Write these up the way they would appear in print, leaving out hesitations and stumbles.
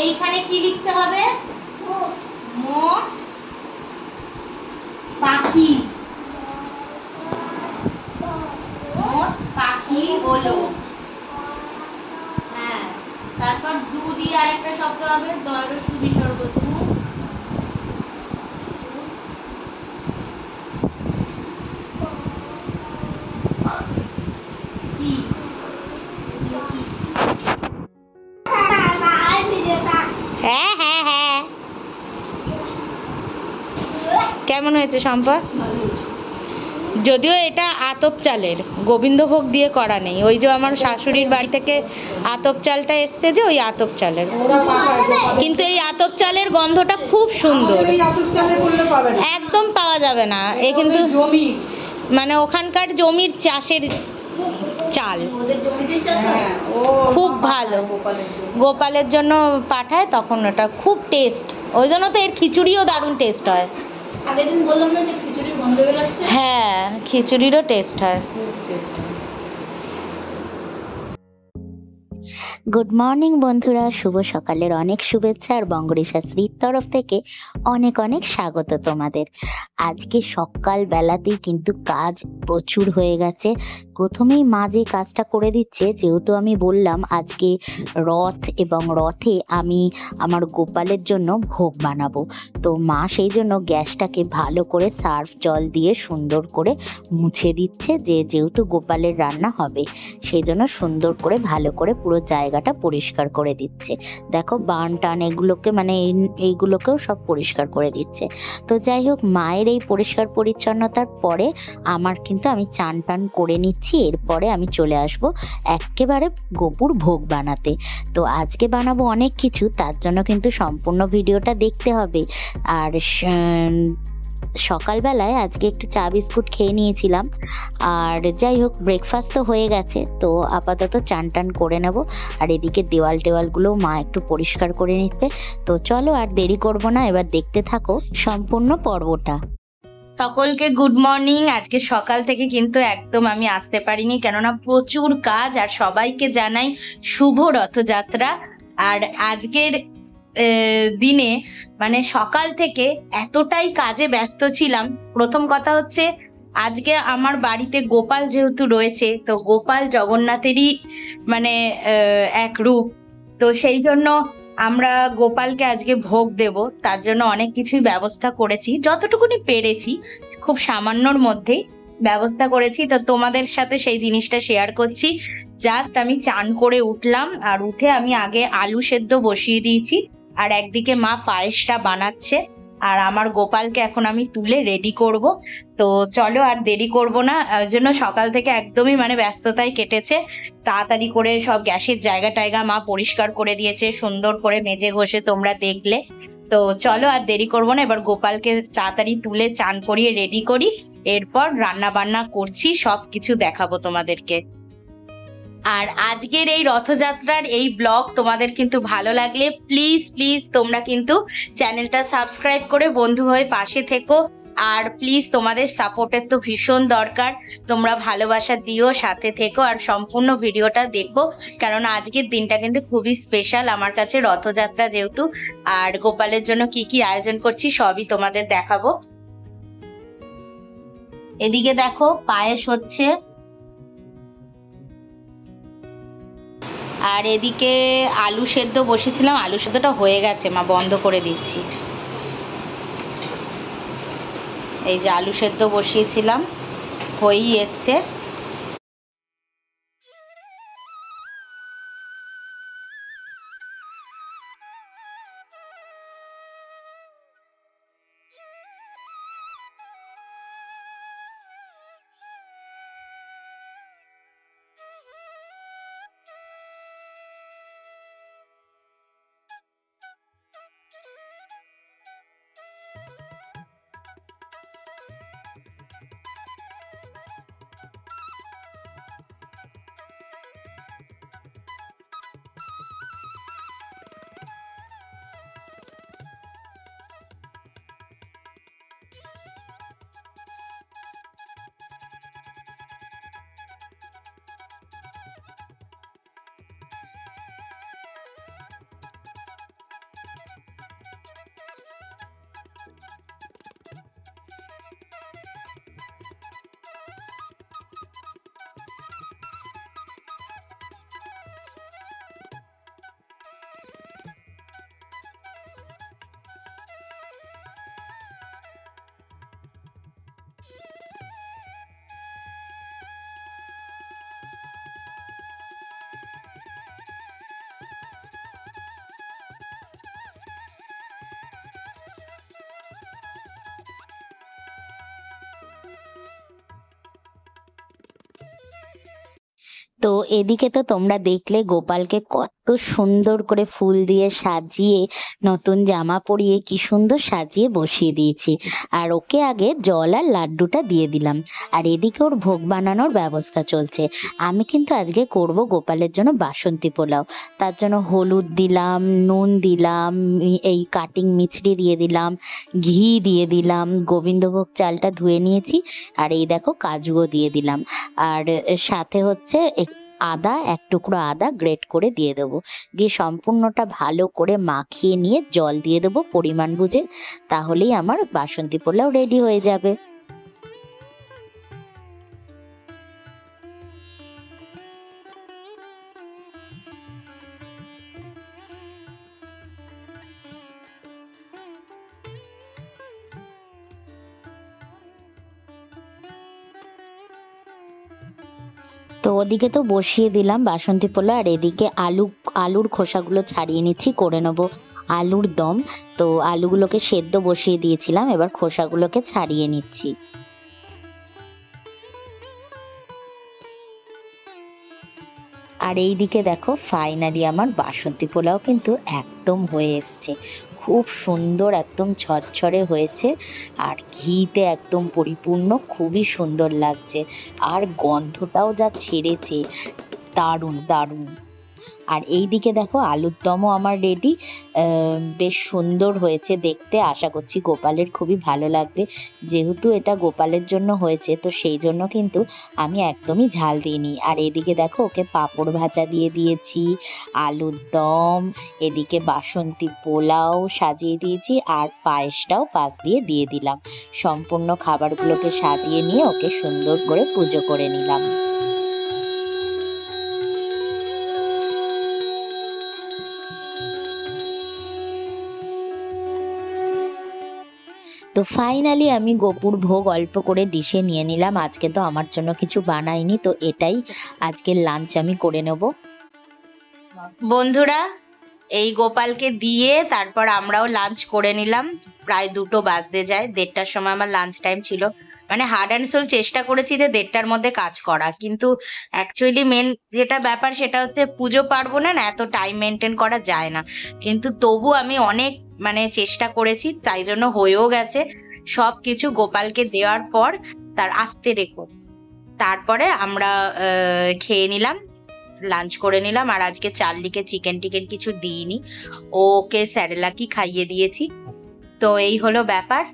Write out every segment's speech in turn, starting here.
এইখানে কি লিখতে হবে? মোট পাখি। মোট পাখি হলো। হ্যাঁ, তারপর দু দিয়ে আরেকটা শব্দ হবে, দয়রস্য বিসর্গ দু। কি হ্যাঁ হ্যাঁ হ্যাঁ। কেমন হয়েছে সম্পা? যদিও এটা আতপ চালের, গোবিন্দভোগ দিয়ে করা নেই। ওই যে আমার শাশুড়ির বাড়ি থেকে আতপ চালটা এসছে, যে ওই আতপ চালের। কিন্তু এই আতপ চালের গন্ধটা খুব সুন্দর। একদম পাওয়া যাবে না এ, কিন্তু মানে ওখানকার জমির চাষের চাল, খুব ভালো। গোপালের জন্য পাঠায়, তখন ওটা খুব টেস্ট। ওই জন্য তো এর খিচুড়িও দারুণ টেস্ট হয়। আগের দিন বললাম না যে খিচুড়ির গন্ধ বেরোচ্ছে। হ্যাঁ, খিচুড়িরও টেস্ট হয়। গুড মর্নিং বন্ধুরা, শুভ সকালের অনেক শুভেচ্ছা আর বঙ্গরিশাশ্রীর তরফ থেকে অনেক অনেক স্বাগত তোমাদের। আজকে সকাল বেলাতেই কিন্তু কাজ প্রচুর হয়ে গেছে। প্রথমেই মা যে কাজটা করে দিচ্ছে, যেহেতু আমি বললাম আজকে রথ এবং রথে আমি আমার গোপালের জন্য ভোগ বানাবো, তো মা সেই জন্য গ্যাসটাকে ভালো করে সার্ফ জল দিয়ে সুন্দর করে মুছে দিচ্ছে। যেহেতু গোপালের রান্না হবে, সেই জন্য সুন্দর করে ভালো করে পুরো জায়গাটা পরিষ্কার করে দিচ্ছে। দেখো বান টান এগুলোকে, মানে এইগুলোকেও সব পরিষ্কার করে দিচ্ছে। তো যাই হোক, মায়ের এই পরিষ্কার পরিচ্ছন্নতার পরে আমি চান টান করে নিচ্ছি। এরপরে আমি চলে আসব একেবারে গোপুর ভোগ বানাতে। তো আজকে বানাবো অনেক কিছু, তার জন্য কিন্তু সম্পূর্ণ ভিডিওটা দেখতে হবে। আর সকালবেলায় আজকে একটু চা বিস্কুট খেয়ে নিয়েছিলাম। আর যাই হোক, ব্রেকফাস্ট তো হয়ে গেছে, তো আপাতত চান টান করে নেব। আর এদিকে দেওয়াল টেওয়ালগুলো মা একটু পরিষ্কার করে নিচ্ছে। তো চলো আর দেরি করব না, এবার দেখতে থাকো সম্পূর্ণ পর্বটা। সকলকে গুড মর্নিং। আজকে সকাল থেকে কিন্তু একদম আমি আসতে পারিনি, কেননা প্রচুর কাজ। আর সবাইকে জানাই শুভ রথযাত্রা। আর আজকের দিনে মানে সকাল থেকে এতটাই কাজে ব্যস্ত ছিলাম। প্রথম কথা হচ্ছে, আজকে আমার বাড়িতে গোপাল যেহেতু রয়েছে, তো গোপাল জগন্নাথেরই মানে এক রূপ। তো সেই জন্য আমরা গোপালকে আজকে ভোগ দেব, তার জন্য অনেক কিছুই ব্যবস্থা করেছি, যতটুকুনি পেরেছি, খুব সামান্যর মধ্যেই ব্যবস্থা করেছি। তো তোমাদের সাথে সেই জিনিসটা শেয়ার করছি। জাস্ট আমি চান করে উঠলাম, আর উঠে আমি আগে আলু সেদ্ধ বসিয়ে দিয়েছি, আর একদিকে মা পায়েসটা বানাচ্ছে। আর আমার গোপালকে এখন আমি তুলে রেডি করব। তো চলো আর দেরি করব না, ওই জন্য সকাল থেকে একদমই মানে ব্যস্ততায় কেটেছে। তাড়াতাড়ি করে সব গ্যাসের জায়গা টায়গা মা পরিষ্কার করে দিয়েছে, সুন্দর করে মেজে ঘষে, তোমরা দেখলে। তো চলো আর দেরি করবো না, এবার গোপালকে তাড়াতাড়ি তুলে চান করিয়ে রেডি করি। এরপর রান্না বান্না করছি, সব কিছু দেখাবো তোমাদেরকে। আর আজকের এই রথযাত্রার এই ব্লগ তোমাদের কিন্তু ভালো লাগলে প্লিজ প্লিজ তোমরা কিন্তু চ্যানেলটা সাবস্ক্রাইব করে বন্ধু হয়ে পাশে থেকো। আর প্লিজ তোমাদের সাপোর্টের তো ভীষণ দরকার, তোমরা ভালোবাসা দিও, সাথে থেকো আর সম্পূর্ণ ভিডিওটা দেখো। কেননা আজকের দিনটা কিন্তু খুবই স্পেশাল আমার কাছে, রথযাত্রা যেহেতু। আর গোপালের জন্য কি কি আয়োজন করছি সবই তোমাদের দেখাবো। এদিকে দেখো পায়েস হচ্ছে, আর এদিকে আলু সেদ্ধ বসেছিলাম, আলু সেদ্ধটা হয়ে গেছে, মা বন্ধ করে দিচ্ছি। এই যে আলু সেদ্ধ বসিয়েছিলাম, হয়েই এসছে। তো এদিকে তো তোমরা দেখলে গোপালকে কত সুন্দর করে ফুল দিয়ে সাজিয়ে, নতুন জামা পরিয়ে কি সুন্দর সাজিয়ে বসিয়ে দিয়েছি। আর ওকে আগে জল আর লাড্ডুটা দিয়ে দিলাম। আর এদিকে ওর ভোগ বানানোর ব্যবস্থা চলছে। আমি কিন্তু আজকে করব গোপালের জন্য বাসন্তী পোলাও। তার জন্য হলুদ দিলাম, নুন দিলাম, এই কাটিং মিছরি দিয়ে দিলাম, ঘি দিয়ে দিলাম, গোবিন্দভোগ চালটা ধুয়ে নিয়েছি, আর এই দেখো কাজুও দিয়ে দিলাম। আর সাথে হচ্ছে আদা, এক টুকরো আদা গ্রেট করে দিয়ে দেবো। দিয়ে সম্পূর্ণটা ভালো করে মাখিয়ে নিয়ে জল দিয়ে দেবো পরিমাণ বুঝে। তাহলেই আমার বাসন্তী পোলাও রেডি হয়ে যাবে। তো ওদিকে তো বসিয়ে দিলাম বাসন্তী পোলাও, আর এদিকে আলুর খোসাগুলো ছাড়িয়ে নিচ্ছি, করে নেবো আলুর দম। তো আলুগুলোকে সেদ্ধ বসিয়ে দিয়েছিলাম, এবার খোসাগুলোকে ছাড়িয়ে নিচ্ছি। আর এইদিকে দেখো ফাইনালি আমার বাসন্তী পোলাও কিন্তু একদম হয়ে এসছে। খুব সুন্দর, একদম ঝরঝরে হয়েছে, আর ঘিতে একদম পরিপূর্ণ, খুবই সুন্দর লাগছে। আর গন্ধটাও যা ছেড়েছে, দারুণ দারুণ। আর এইদিকে দেখো আলুর দমও আমার রেডি। বেশ সুন্দর হয়েছে দেখতে। আশা করছি গোপালের খুবই ভালো লাগবে। যেহেতু এটা গোপালের জন্য হয়েছে, তো সেই জন্য কিন্তু আমি একদমই ঝাল দিইনি। আর এদিকে দেখো ওকে পাঁপড় ভাজা দিয়ে দিয়েছি, আলুর দম, এদিকে বাসন্তী পোলাও সাজিয়ে দিয়েছি, আর পায়েসটাও পাশ দিয়ে দিয়ে দিলাম। সম্পূর্ণ খাবারগুলোকে সাজিয়ে নিয়ে ওকে সুন্দর করে পুজো করে নিলাম। তো ফাইনালি আমি গোপুর ভোগ অল্প করে ডিশে নিয়ে নিলাম। আজকে তো আমার জন্য কিছু বানাইনি, তো এটাই আজকের লাঞ্চ আমি করে নেব। বন্ধুরা, এই গোপালকে দিয়ে তারপর আমরাও লাঞ্চ করে নিলাম। প্রায় 2টো বাজতে যায়, 1:30টার সময় আমার লাঞ্চ টাইম ছিল। মানে হার্ড অ্যান্ড সোল চেষ্টা করেছি যে 1:30টার মধ্যে কাজ করা, কিন্তু অ্যাকচুয়ালি মেন যেটা ব্যাপার সেটা হচ্ছে পুজো পার্বণে না এত টাইম মেনটেন করা যায় না। কিন্তু তবু আমি অনেক চেষ্টা করেছি, তাই জন্য হয়েও গেছে সব কিছু। গোপালকে দেওয়ার পর তার আস্তে রেখো, তারপরে আমরা খেয়ে নিলাম, লাঞ্চ করে নিলাম। আর আজকে চার্লিকে চিকেন টিকেন কিছু দিইনি, ওকে স্যারেলাকই খাইয়ে দিয়েছি। তো এই হলো ব্যাপার।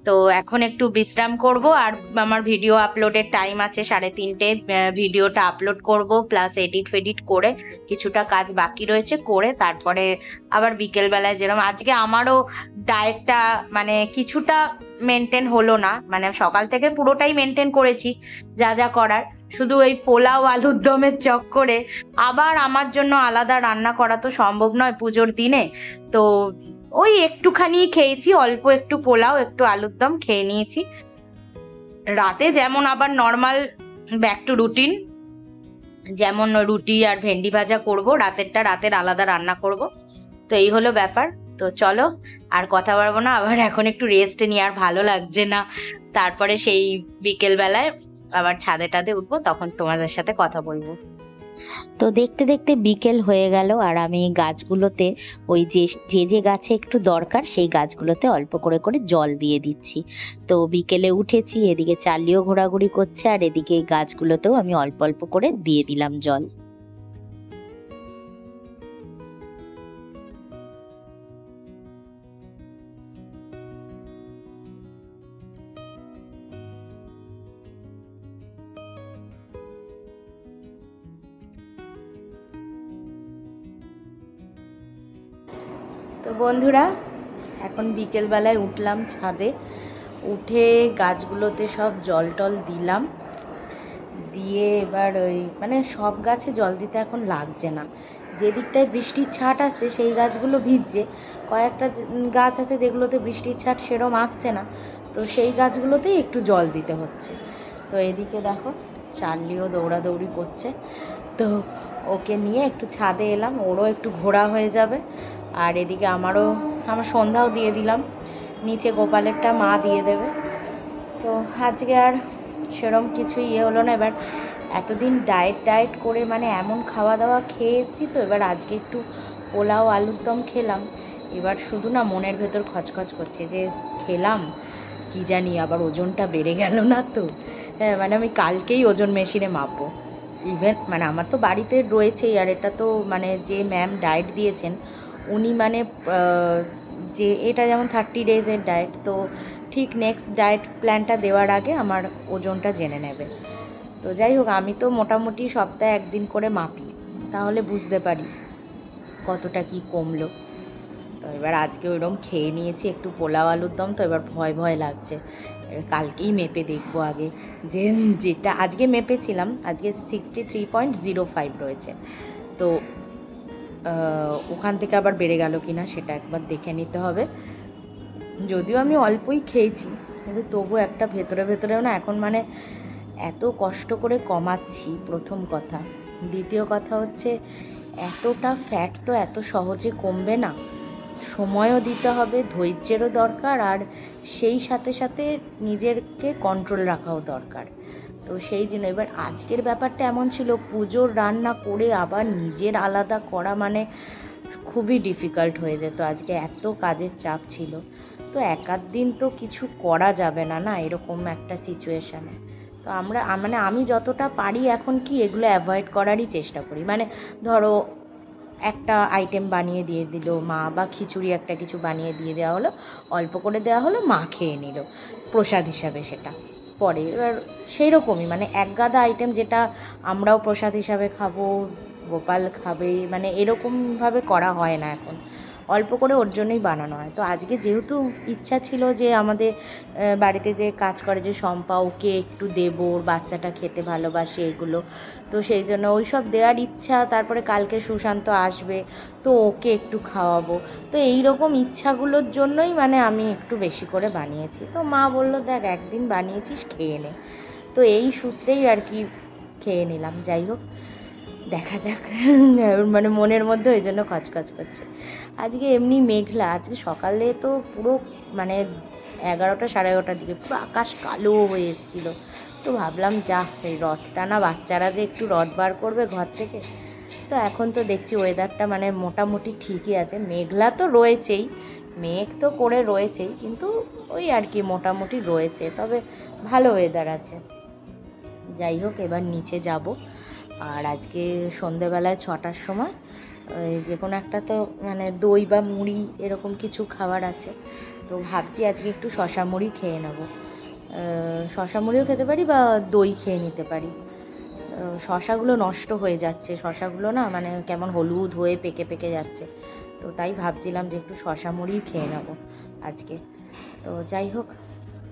তো এখন একটু বিশ্রাম করব, আর আমার ভিডিও আপলোডের টাইম আছে 3:30। ভিডিওটা আপলোড করব, প্লাস এডিট ফেডিট করে কিছুটা কাজ বাকি রয়েছে করে, তারপরে আবার বিকেল বেলায় যেরকম আজকে আমারও ডায়েটটা কিছুটা মেনটেন হলো না। সকাল থেকে পুরোটাই মেনটেন করেছি যা যা করার, শুধু এই পোলাও আলুর দমের চক্করে আবার আমার জন্য আলাদা রান্না করা তো সম্ভব নয় পুজোর দিনে। তো ওই একটুখানি খেয়েছি, অল্প একটু পোলাও একটু আলুর দম খেয়ে নিয়েছি। রাতে যেমন আবার নর্মাল ব্যাক টু রুটিন, যেমন রুটি আর ভেন্ডি ভাজা করব, রাতেরটা রাতের আলাদা রান্না করব। তো এই হলো ব্যাপার। তো চলো আর কথা বলবো না, আবার এখন একটু রেস্ট নিয়ে, আর ভালো লাগছে না। তারপরে সেই বিকেল বেলায় আবার ছাদে টাদে উঠবো, তখন তোমাদের সাথে কথা বলবো। তো দেখতে দেখতে বিকেল হয়ে গেল, আর আমি গাছগুলোতে ওই যে গাছে একটু দরকার সেই গাছগুলোতে অল্প করে করে জল দিয়ে দিচ্ছি। তো বিকেলে উঠেছি, এদিকে চালিও ঘোরাঘুরি করছে, আর এদিকে এই গাছগুলোতেও আমি অল্প অল্প করে দিয়ে দিলাম জল। তো বন্ধুরা, এখন বিকেল বেলায় উঠলাম ছাদে, উঠে গাছগুলোতে সব জল টল দিলাম, দিয়ে এবার ওই সব গাছে জল দিতে এখন লাগছে না। যে দিকটায় বৃষ্টির ছাট আসছে সেই গাছগুলো ভিজছে, কয়েকটা গাছ আছে যেগুলোতে বৃষ্টির ছাট সেরম আসছে না, তো সেই গাছগুলোতেই একটু জল দিতে হচ্ছে। তো এদিকে দেখো চার্লিও দৌড়াদৌড়ি করছে, তো ওকে নিয়ে একটু ছাদে এলাম, ওরও একটু ঘোরা হয়ে যাবে। আর এদিকে আমার সন্ধ্যাও দিয়ে দিলাম, নিচে গোপালেরটা মা দিয়ে দেবে। তো আজকে আর সেরম কিছু ইয়ে হলো না। এবার এতদিন ডায়েট করে মানে এমন খাওয়া দাওয়া খেয়ে এসেছি, তো এবার আজকে একটু পোলাও আলুর দম খেলাম। এবার শুধু না মনের ভেতর খচখচ করছে যে খেলাম কি জানি আবার ওজনটা বেড়ে গেল না তো। হ্যাঁ, মানে আমি কালকেই ওজন মেশিনে মাপবো। ইভেন মানে আমার তো বাড়িতে রয়েছেই, আর এটা তো মানে যে ম্যাম ডায়েট দিয়েছেন উনি মানে যে এটা যেমন 30 ডেজের ডায়েট, তো ঠিক নেক্সট ডায়েট প্ল্যানটা দেওয়ার আগে আমার ওজনটা জেনে নেবে। তো যাই হোক, আমি তো মোটামুটি সপ্তাহে একদিন করে মাপি, তাহলে বুঝতে পারি কতটা কি কমলো। তো এবার আজকে ওইরকম খেয়ে নিয়েছি একটু পোলাও আলুর দম, তো এবার ভয় লাগছে। কালকেই মেপে দেখবো আগে, যে যেটা আজকে মেপেছিলাম আজকে 63.05 রয়েছে। তো ওখান থেকে আবার বেড়ে গেল কিনা সেটা একবার দেখে নিতে হবে। যদিও আমি অল্পই খেয়েছি, কিন্তু তবু একটা ভেতরেও না এখন মানে এত কষ্ট করে কমাচ্ছি, প্রথম কথা। দ্বিতীয় কথা হচ্ছে এতটা ফ্যাট তো এত সহজে কমবে না, সময়ও দিতে হবে, ধৈর্যেরও দরকার, আর সেই সাথে নিজেরকে কন্ট্রোল রাখাও দরকার। তো সেই জন্য এবার আজকের ব্যাপারটা এমন ছিল, পুজোর রান্না করে আবার নিজের আলাদা করা মানে খুবই ডিফিকাল্ট হয়ে যেত। আজকে এত কাজের চাপ ছিল, তো একাধ দিন তো কিছু করা যাবে না না এরকম একটা সিচুয়েশানে। তো মানে আমি যতটা পারি এখন কি এগুলো অ্যাভয়েড করারই চেষ্টা করি। মানে ধরো একটা আইটেম বানিয়ে দিয়ে দিল মা, বা খিচুড়ি একটা কিছু বানিয়ে দিয়ে দেওয়া হলো, অল্প করে দেওয়া হলো, মা খেয়ে নিল প্রসাদ হিসাবে, সেটা পরে। এবার সেই রকমই মানে এক গাদা আইটেম, যেটা আমরাও প্রসাদ হিসাবে খাবো, গোপাল খাবে, মানে এরকমভাবে করা হয় না এখন, অল্প করে ওর জন্যই বানানো হয়। তো আজকে যেহেতু ইচ্ছা ছিল যে আমাদের বাড়িতে যে কাজ করে যে শম্পা, ওকে একটু দেবো, ওর বাচ্চাটা খেতে ভালোবাসে এগুলো, তো সেই জন্য ওই সব দেওয়ার ইচ্ছা। তারপরে কালকে সুশান্ত আসবে, তো ওকে একটু খাওয়াবো, তো এই রকম ইচ্ছাগুলোর জন্যই মানে আমি একটু বেশি করে বানিয়েছি। তো মা বললো দেখ একদিন বানিয়েছিস খেয়ে নে, তো এই সূত্রেই আর কি খেয়ে নিলাম। যাই হোক, দেখা যাক। মানে মনের মধ্যে ওই জন্য খচখচ করছে। আজকে এমনি মেঘলা, আজকে সকালে তো পুরো মানে 11টা 11:30টার দিকে পুরো আকাশ কালো হয়ে এসেছিলো। তো ভাবলাম যা, এই রথটা না বাচ্চারা যে একটু রথ বার করবে ঘর থেকে। তো এখন তো দেখছি ওয়েদারটা মানে মোটামুটি ঠিকই আছে, মেঘলা তো রয়েছেই, মেঘ তো করে রয়েছেই, কিন্তু ওই আর কি মোটামুটি রয়েছে, তবে ভালো ওয়েদার আছে। যাই হোক, এবার নিচে যাব, আর আজকে সন্ধেবেলায় 6টার সময় যে কোনো একটা তো মানে দই বা মুড়ি এরকম কিছু খাবার আছে। তো ভাবছি আজকে একটু শশা মুড়ি খেয়ে নেব, শশা মুড়িও খেতে পারি বা দই খেয়ে নিতে পারি। শশাগুলো নষ্ট হয়ে যাচ্ছে, শশাগুলো না মানে কেমন হলুদ হয়ে পেকে যাচ্ছে, তো তাই ভাবছিলাম যে একটু শশা মুড়ি খেয়ে নেব আজকে। তো যাই হোক,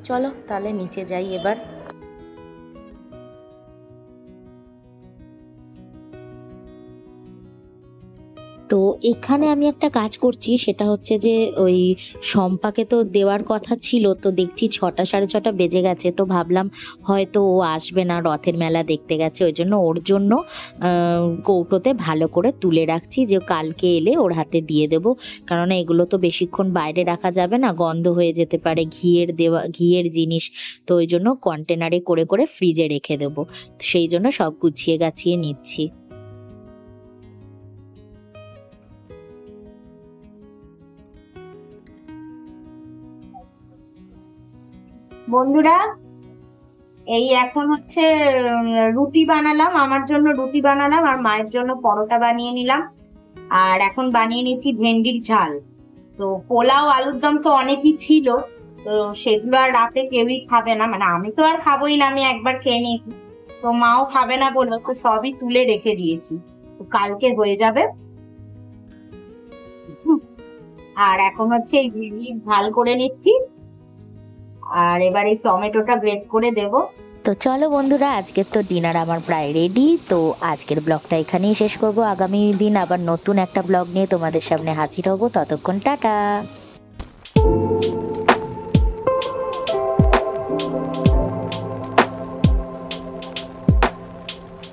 চলো তাহলে নিচে যাই এবার। তো এখানে আমি একটা কাজ করছি, সেটা হচ্ছে যে ওই শম্পাকে তো দেওয়ার কথা ছিল, তো দেখছি 6টা 6:30 বেজে গেছে, তো ভাবলাম হয়তো ও আসবে না, রথের মেলা দেখতে গেছে, ওই জন্য ওর জন্য কৌটোতে ভালো করে তুলে রাখছি, যে কালকে এলে ওর হাতে দিয়ে দেবো। কারণ এগুলো তো বেশিক্ষণ বাইরে রাখা যাবে না, গন্ধ হয়ে যেতে পারে, ঘিয়ের জিনিস, তো ওই জন্য কন্টেনারে করে করে ফ্রিজে রেখে দেবো। সেই জন্য সব গুছিয়ে গাছিয়ে নিচ্ছি। বন্ধুরা, এই এখন হচ্ছে রুটি বানালাম, আমার জন্য রুটি বানালাম আর মায়ের জন্য পরোটা বানিয়ে নিলাম, আর এখন বানিয়ে নিচ্ছি ভেন্ডির ঝাল। তো পোলাও আলুর দম তো অনেকই ছিল, তো সেগুলো আর রাতে কেউই খাবে না, মানে আমি তো আর খাবোই না, আমি একবার খেয়ে নিয়েছি, তো মাও খাবে না বললো, তো সবই তুলে রেখে দিয়েছি, তো কালকে হয়ে যাবে। আর এখন হচ্ছে এই ভেন্ডির ঝাল করে নিচ্ছি, আর এবার এই টমেটোটা গ্রেট করে দেবো। তো চলো বন্ধুরা, আজকের তো ডিনার আমার প্রায় রেডি, তো আজকের ব্লগটা এখানেই শেষ করব। আগামী দিন আবার নতুন একটা ব্লগ নিয়ে তোমাদের সামনে হাজির হব, ততক্ষণ টাটা।